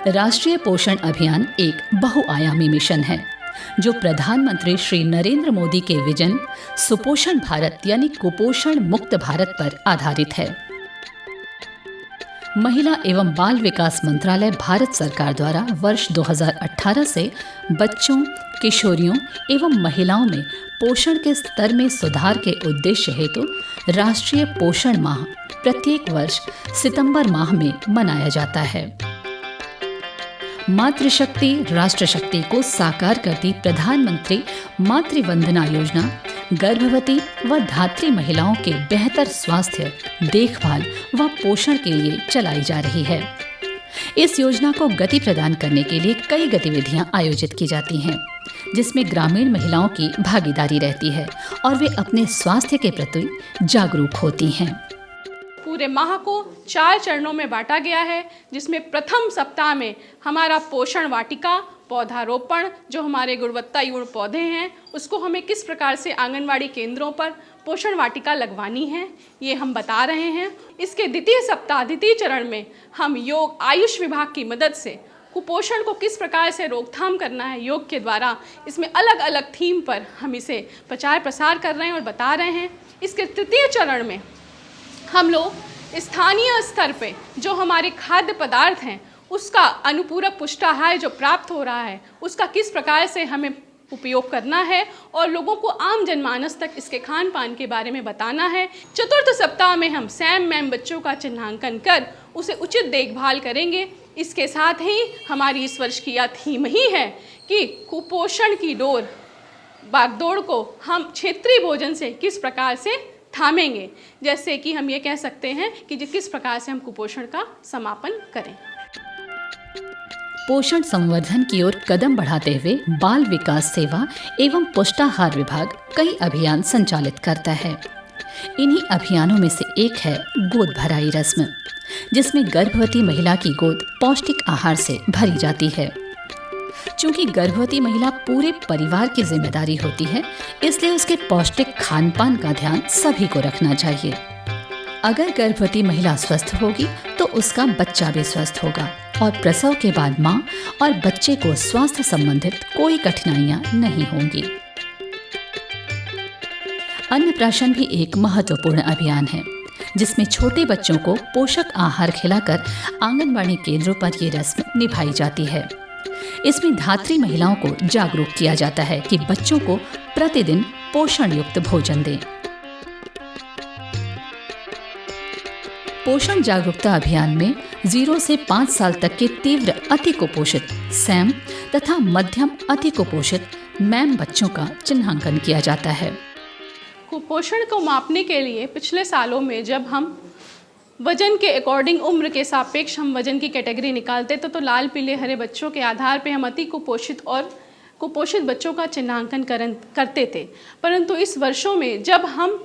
राष्ट्रीय पोषण अभियान एक बहुआयामी मिशन है जो प्रधानमंत्री श्री नरेंद्र मोदी के विजन सुपोषण भारत यानी कुपोषण मुक्त भारत पर आधारित है। महिला एवं बाल विकास मंत्रालय भारत सरकार द्वारा वर्ष 2018 से बच्चों, किशोरियों एवं महिलाओं में पोषण के स्तर में सुधार के उद्देश्य हेतु राष्ट्रीय पोषण माह प्रत्येक वर्ष सितंबर माह में मनाया जाता है। मातृशक्ति राष्ट्र शक्ति को साकार करती प्रधानमंत्री मातृ वंदना योजना गर्भवती व धात्री महिलाओं के बेहतर स्वास्थ्य, देखभाल व पोषण के लिए चलाई जा रही है। इस योजना को गति प्रदान करने के लिए कई गतिविधियां आयोजित की जाती हैं, जिसमें ग्रामीण महिलाओं की भागीदारी रहती है और वे अपने स्वास्थ्य के प्रति जागरूक होती हैं। पूरे माह को 4 चरणों में बांटा गया है, जिसमें प्रथम सप्ताह में हमारा पोषण वाटिका पौधारोपण, जो हमारे गुणवत्तायुक्त पौधे हैं उसको हमें किस प्रकार से आंगनवाड़ी केंद्रों पर पोषण वाटिका लगवानी है, ये हम बता रहे हैं। इसके द्वितीय चरण में हम योग आयुष विभाग की मदद से कुपोषण को किस प्रकार से रोकथाम करना है योग के द्वारा, इसमें अलग अलग थीम पर हम इसे प्रचार प्रसार कर रहे हैं और बता रहे हैं। इसके तृतीय चरण में हम लोग स्थानीय स्तर पे जो हमारे खाद्य पदार्थ हैं उसका अनुपूरक पुष्टाहार जो प्राप्त हो रहा है उसका किस प्रकार से हमें उपयोग करना है और लोगों को आम जनमानस तक इसके खान पान के बारे में बताना है। चतुर्थ सप्ताह में हम सैम मैम बच्चों का चिन्हांकन कर उसे उचित देखभाल करेंगे। इसके साथ ही हमारी इस वर्ष की यह थीम ही है कि कुपोषण की डोर बागडोर को हम क्षेत्रीय भोजन से किस प्रकार से थामेंगे, जैसे कि हम ये कह सकते हैं कि किस प्रकार से हम कुपोषण का समापन करें। पोषण संवर्धन की ओर कदम बढ़ाते हुए बाल विकास सेवा एवं पुष्टाहार विभाग कई अभियान संचालित करता है। इन्हीं अभियानों में से एक है गोद भराई रस्म, जिसमें गर्भवती महिला की गोद पौष्टिक आहार से भरी जाती है। चूंकि गर्भवती महिला पूरे परिवार की जिम्मेदारी होती है, इसलिए उसके पौष्टिक खान पान का ध्यान सभी को रखना चाहिए। अगर गर्भवती महिला स्वस्थ होगी तो उसका बच्चा भी स्वस्थ होगा और प्रसव के बाद माँ और बच्चे को स्वास्थ्य संबंधित कोई कठिनाइयां नहीं होंगी। अन्नप्राशन भी एक महत्वपूर्ण अभियान है, जिसमें छोटे बच्चों को पोषक आहार खिलाकर आंगनबाड़ी केंद्रों पर ये रस्म निभाई जाती है। इसमें धात्री महिलाओं को जागरूक किया जाता है कि बच्चों को प्रतिदिन पोषण युक्त भोजन दें। पोषण जागरूकता अभियान में 0 से 5 साल तक के तीव्र अति कुपोषित सैम तथा मध्यम अति कुपोषित मैम बच्चों का चिन्हांकन किया जाता है। कुपोषण को मापने के लिए पिछले सालों में जब हम वजन के अकॉर्डिंग उम्र के सापेक्ष हम वजन की कैटेगरी निकालते थे तो लाल पीले हरे बच्चों के आधार पे हम अति कुपोषित और कुपोषित बच्चों का चिन्हांकन करते थे। परंतु इस वर्षों में जब हम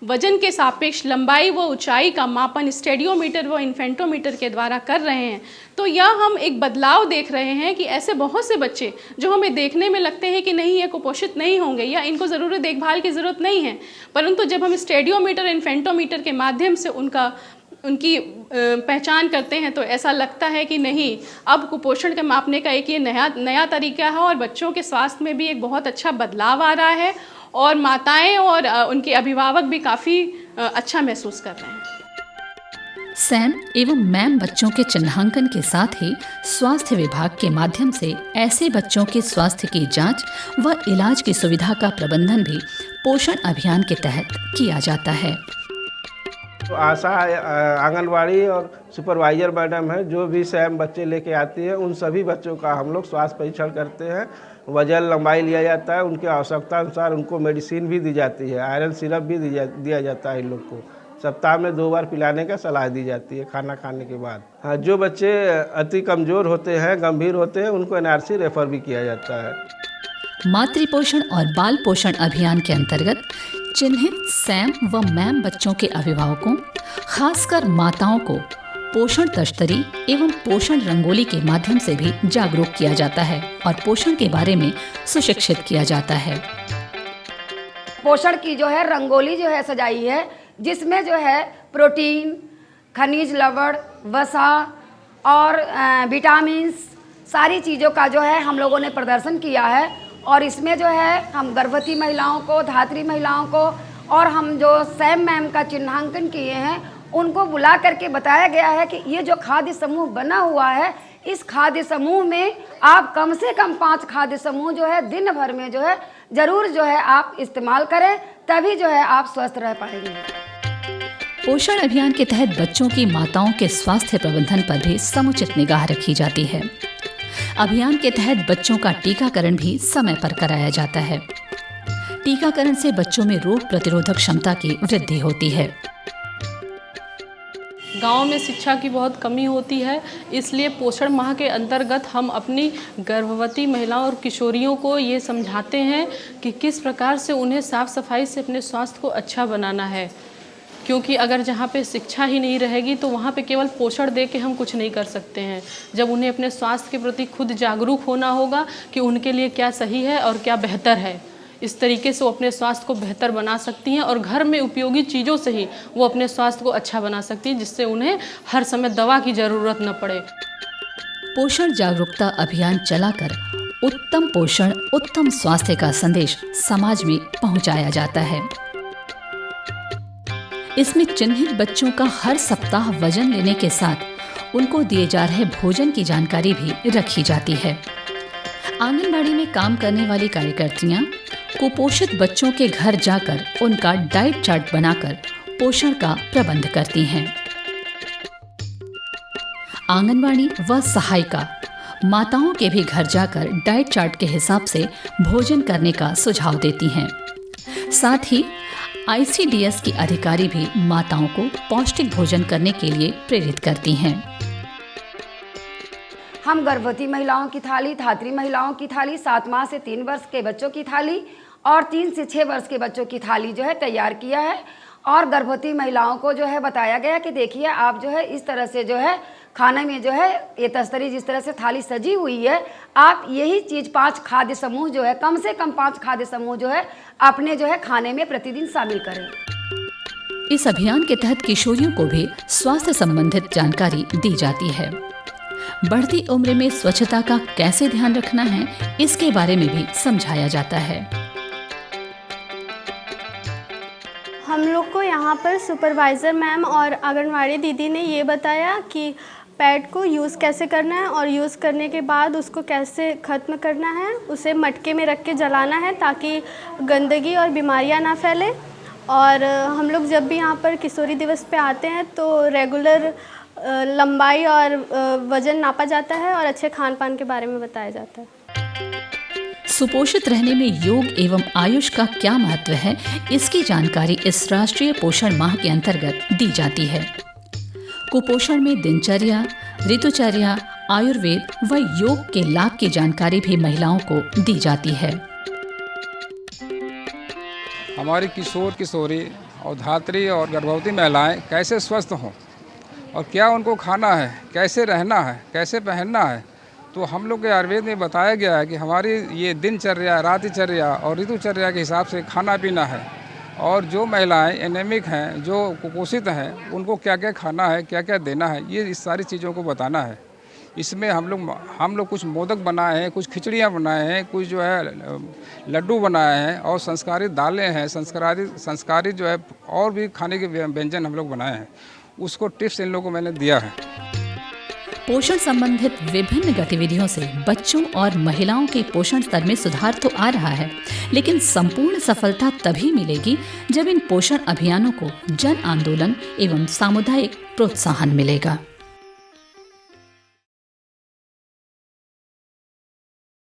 वजन के सापेक्ष लंबाई व ऊंचाई का मापन स्टेडियोमीटर व इन्फेंटोमीटर के द्वारा कर रहे हैं, तो यह हम एक बदलाव देख रहे हैं कि ऐसे बहुत से बच्चे जो हमें देखने में लगते हैं कि नहीं ये कुपोषित नहीं होंगे या इनको ज़रूरी देखभाल की ज़रूरत नहीं है, परंतु जब हम स्टेडियोमीटर इन्फेंटोमीटर के माध्यम से उनकी पहचान करते हैं तो ऐसा लगता है कि नहीं, अब कुपोषण के मापने का एक ये नया तरीका है और बच्चों के स्वास्थ्य में भी एक बहुत अच्छा बदलाव आ रहा है और माताएं और उनके अभिभावक भी काफ़ी अच्छा महसूस कर रहे हैं। सैम एवं मैम बच्चों के चिन्हांकन के साथ ही स्वास्थ्य विभाग के माध्यम से ऐसे बच्चों के स्वास्थ्य की जांच व इलाज की सुविधा का प्रबंधन भी पोषण अभियान के तहत किया जाता है। तो आशा आंगनवाड़ी और सुपरवाइजर मैडम है, जो भी सैम बच्चे लेके आती है उन सभी बच्चों का हम लोग स्वास्थ्य परीक्षण करते हैं। वजन लंबाई लिया जाता है, उनके आवश्यकता अनुसार उनको मेडिसिन भी दी जाती है, आयरन सिरप भी दिया जाता है। इन लोग को सप्ताह में 2 बार पिलाने का सलाह दी जाती है खाना खाने के बाद। हाँ, जो बच्चे अति कमज़ोर होते हैं, गंभीर होते हैं, उनको NRC रेफर भी किया जाता है। मातृ पोषण और बाल पोषण अभियान के अंतर्गत चिन्हित सैम व मैम बच्चों के अभिभावकों, खासकर माताओं को पोषण तश्तरी एवं पोषण रंगोली के माध्यम से भी जागरूक किया जाता है और पोषण के बारे में सुशिक्षित किया जाता है। पोषण की जो है रंगोली जो है सजाई है, जिसमें जो है प्रोटीन, खनिज लवण, वसा और विटामिन्स सारी चीज़ों का जो है हम लोगों ने प्रदर्शन किया है। और इसमें जो है हम गर्भवती महिलाओं को, धात्री महिलाओं को और हम जो सैम मैम का चिन्हांकन किए हैं उनको बुला करके बताया गया है कि ये जो खाद्य समूह बना हुआ है, इस खाद्य समूह में आप कम से कम 5 खाद्य समूह जो है दिन भर में जो है ज़रूर जो है आप इस्तेमाल करें, तभी जो है आप स्वस्थ रह पाएंगे। पोषण अभियान के तहत बच्चों की माताओं के स्वास्थ्य प्रबंधन पर भी समुचित निगाह रखी जाती है। अभियान के तहत बच्चों का टीकाकरण भी समय पर कराया जाता है। टीकाकरण से बच्चों में रोग प्रतिरोधक क्षमता की वृद्धि होती है। गांव में शिक्षा की बहुत कमी होती है, इसलिए पोषण माह के अंतर्गत हम अपनी गर्भवती महिलाओं और किशोरियों को ये समझाते हैं कि किस प्रकार से उन्हें साफ सफाई से अपने स्वास्थ्य को अच्छा बनाना है। क्योंकि अगर जहाँ पे शिक्षा ही नहीं रहेगी तो वहाँ पे केवल पोषण दे के हम कुछ नहीं कर सकते हैं। जब उन्हें अपने स्वास्थ्य के प्रति खुद जागरूक होना होगा कि उनके लिए क्या सही है और क्या बेहतर है, इस तरीके से वो अपने स्वास्थ्य को बेहतर बना सकती हैं और घर में उपयोगी चीज़ों से ही वो अपने स्वास्थ्य को अच्छा बना सकती हैं, जिससे उन्हें हर समय दवा की ज़रूरत न पड़े। पोषण जागरूकता अभियान चलाकर उत्तम पोषण, उत्तम स्वास्थ्य का संदेश समाज में पहुंचाया जाता है। इसमें चिन्हित बच्चों का हर सप्ताह वजन लेने के साथ उनको दिए जा रहे भोजन की जानकारी भी रखी जाती है। आंगनबाड़ी में काम करने वाली कार्यकर्तियां कुपोषित बच्चों के घर जाकर उनका डाइट चार्ट बनाकर पोषण का प्रबंध करती हैं। आंगनबाड़ी व सहायिका माताओं के भी घर जाकर डाइट चार्ट के हिसाब से भोजन करने का सुझाव देती हैं। साथ ही ICDS की अधिकारी भी माताओं को पौष्टिक भोजन करने के लिए प्रेरित करती हैं। हम गर्भवती महिलाओं की थाली, धात्री महिलाओं की थाली, 7 माह से 3 वर्ष के बच्चों की थाली और 3 से 6 वर्ष के बच्चों की थाली जो है तैयार किया है। और गर्भवती महिलाओं को जो है बताया गया कि देखिए आप जो है इस तरह से जो है खाने में जो है ये तस्तरी जिस तरह से थाली सजी हुई है, आप यही चीज़ 5 खाद्य समूह जो है कम से कम 5 खाद्य समूह जो है अपने जो है खाने में प्रतिदिन शामिल करें। इस अभियान के तहत किशोरियों को भी स्वास्थ्य संबंधित जानकारी दी जाती है। बढ़ती उम्र में स्वच्छता का कैसे ध्यान रखना है, इसके बारे में भी समझाया जाता है। हम लोग को यहाँ पर सुपरवाइज़र मैम और आंगनवाड़ी दीदी ने ये बताया कि पैड को यूज़ कैसे करना है और यूज़ करने के बाद उसको कैसे ख़त्म करना है। उसे मटके में रख के जलाना है ताकि गंदगी और बीमारियाँ ना फैले। और हम लोग जब भी यहाँ पर किशोरी दिवस पे आते हैं तो रेगुलर लंबाई और वज़न नापा जाता है और अच्छे खान पान के बारे में बताया जाता है। सुपोषित रहने में योग एवं आयुष का क्या महत्व है, इसकी जानकारी इस राष्ट्रीय पोषण माह के अंतर्गत दी जाती है। कुपोषण में दिनचर्या, ऋतुचर्या, आयुर्वेद व योग के लाभ की जानकारी भी महिलाओं को दी जाती है। हमारी किशोर किशोरी और धात्री और गर्भवती महिलाएं कैसे स्वस्थ हों और क्या उनको खाना है, कैसे रहना है, कैसे पहनना है, तो हम लोग के आयुर्वेद में बताया गया है कि हमारी ये दिनचर्या, रातिचर्या और ऋतुचर्या के हिसाब से खाना पीना है। और जो महिलाएं एनेमिक हैं, जो कुपोषित हैं, उनको क्या क्या खाना है, क्या क्या देना है, ये इस सारी चीज़ों को बताना है। इसमें हम लोग कुछ मोदक बनाए हैं, कुछ खिचड़ियाँ बनाए हैं, कुछ जो है लड्डू बनाए हैं और संस्कारित दालें हैं, संस्कारित जो है और भी खाने के व्यंजन हम लोग बनाए हैं। उसको टिप्स इन लोगों को मैंने दिया है। पोषण संबंधित विभिन्न गतिविधियों से बच्चों और महिलाओं के पोषण स्तर में सुधार तो आ रहा है, लेकिन संपूर्ण सफलता तभी मिलेगी जब इन पोषण अभियानों को जन आंदोलन एवं सामुदायिक प्रोत्साहन मिलेगा।